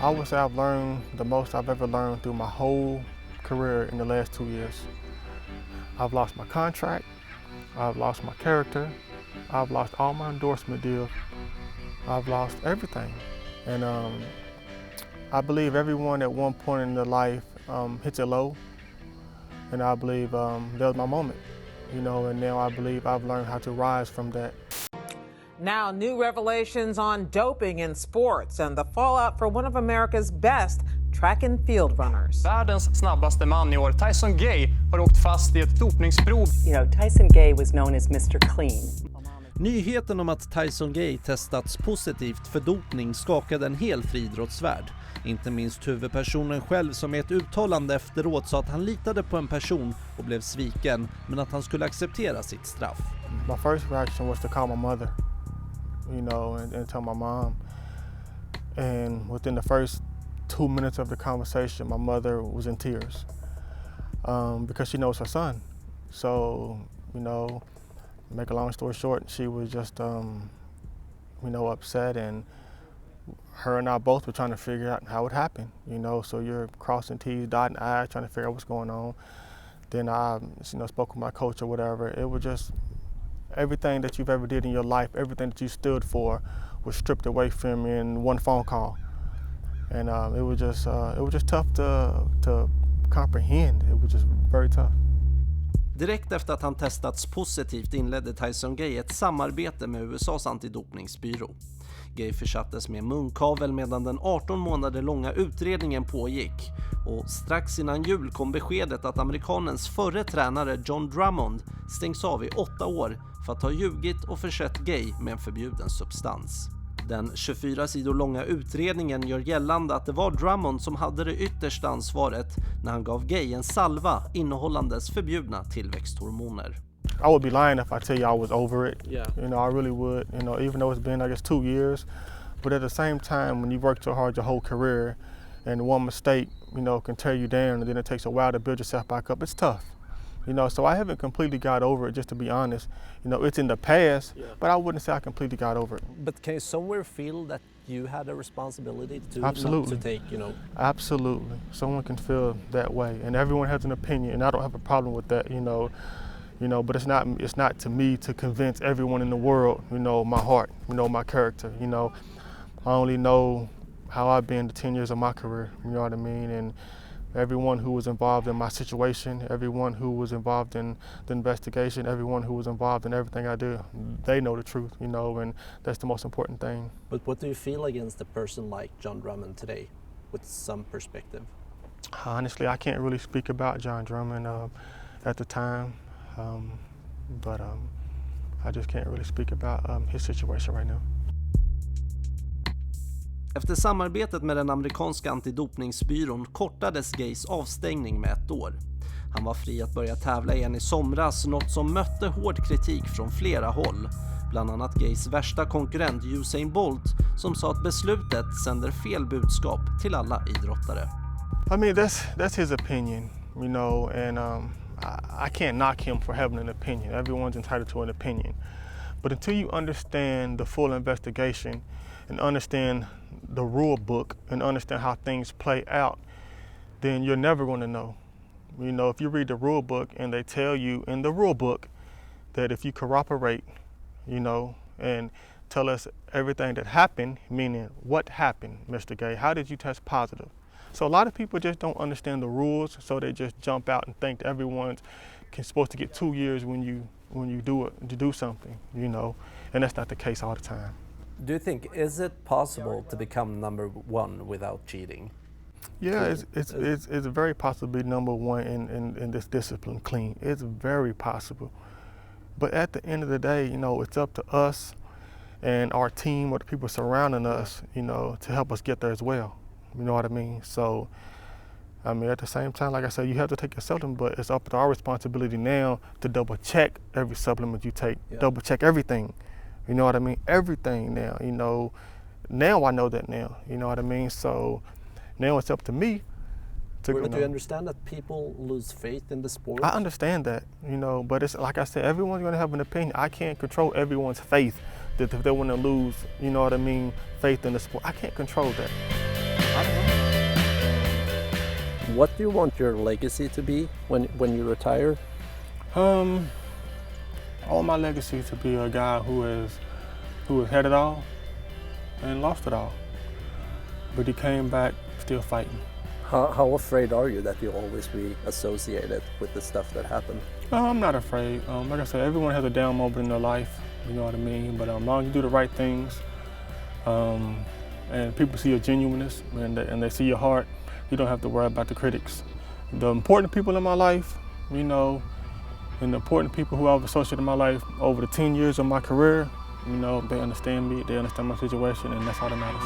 I would say I've learned the most I've ever learned through my whole career in the last 2 years. I've lost my contract, I've lost my character, I've lost all my endorsement deals, I've lost everything. And I believe everyone at one point in their life hits a low, and I believe that was my moment, and now I believe I've learned how to rise from that. Now, new revelations on doping in sports and the fallout for one of America's best track and field runners. Världens snabbaste man I år, Tyson Gay, har åkt fast I ett dopningsprov. Tyson Gay was known as Mr. Clean. Nyheten om att Tyson Gay testats positivt för dopning skakade en hel friidrottsvärld. Inte minst huvudpersonen själv som i ett uttalande efteråt sa att han litade på en person och blev sviken, men att han skulle acceptera sitt straff. My first reaction was to call my mother, and tell my mom. And within the first 2 minutes of the conversation, my mother was in tears because she knows her son. So, make a long story short, she was just, upset, and her and I both were trying to figure out how it happened, so you're crossing T's, dotting I's, trying to figure out what's going on. Then I, spoke with my coach or whatever. It was just everything that you've ever did in your life, everything that you stood for was stripped away from me in one phone call. And it was just tough to comprehend. It was just very tough. Direkt efter att han testats positivt inledde Tyson Gay ett samarbete med USAs antidopningsbyrå. Gay försattes med munkavel medan den 18 månader långa utredningen pågick. Och strax innan jul kom beskedet att amerikanens förre tränare John Drummond stängs av I 8 år för att ha ljugit och försett Gay med en förbjuden substans. Den 24 sidor långa utredningen gör gällande att det var Drummond som hade det yttersta ansvaret när han gav Gay en salva innehållandes förbjudna tillväxthormoner. I would be lying if I tell you I was over it. Yeah. I really would. Even though it's been, I guess, 2 years, but at the same time, when you work so hard your whole career, and one mistake, can tear you down, and then it takes a while to build yourself back up. It's tough. So I haven't completely got over it, just to be honest. It's in the past, but I wouldn't say I completely got over it. But can you somewhere feel that you had a responsibility to Absolutely. Not to take, Absolutely. Someone can feel that way, and everyone has an opinion, and I don't have a problem with that, but it's not to me to convince everyone in the world, my heart, my character, I only know how I've been the 10 years of my career, you know what I mean? And everyone who was involved in my situation, everyone who was involved in the investigation, everyone who was involved in everything I do, they know the truth, and that's the most important thing. But what do you feel against a person like John Drummond today, with some perspective? Honestly, I can't really speak about John Drummond at the time, but I just can't really speak about his situation right now. Efter samarbetet med den amerikanska antidopningsbyrån kortades Gays avstängning med 1 år. Han var fri att börja tävla igen I somras, något som mötte hård kritik från flera håll. Bland annat Gays värsta konkurrent Usain Bolt, som sa att beslutet sänder fel budskap till alla idrottare. I mean, that's his opinion, and I can't knock him for having an opinion. Everyone's entitled to an opinion. But until you understand the full investigation and understand the rule book and understand how things play out, then you're never going to know. If you read the rule book and they tell you in the rule book that if you cooperate, and tell us everything that happened, meaning what happened, Mr. Gay, how did you test positive? So a lot of people just don't understand the rules, so they just jump out and think that everyone's supposed to get 2 years when you do something, and that's not the case all the time. Do you think, is it possible to become number 1 without cheating? Yeah, it's very possible to be number 1 in this discipline clean. It's very possible. But at the end of the day, it's up to us and our team or the people surrounding us, to help us get there as well. You know what I mean? So, at the same time, like I said, you have to take your supplement, but it's up to our responsibility now to double check every supplement you take, double check everything. You know what I mean? Everything now, now I know that now, you know what I mean? So now it's up to me to But do you understand that people lose faith in the sport? I understand that, but it's like I said, everyone's going to have an opinion. I can't control everyone's faith that if they want to lose, faith in the sport. I can't control that. I don't know. What do you want your legacy to be when you retire? I want my legacy to be a guy who has had it all and lost it all, but he came back still fighting. How afraid are you that you'll always be associated with the stuff that happened? I'm not afraid. Like I said, everyone has a down moment in their life, you know what I mean? But as long as you do the right things, and people see your genuineness and they see your heart, you don't have to worry about the critics. The important people in my life, you know, and the important people who I've associated in my life over the 10 years of my career, you know, they understand me, they understand my situation, and that's all that matters.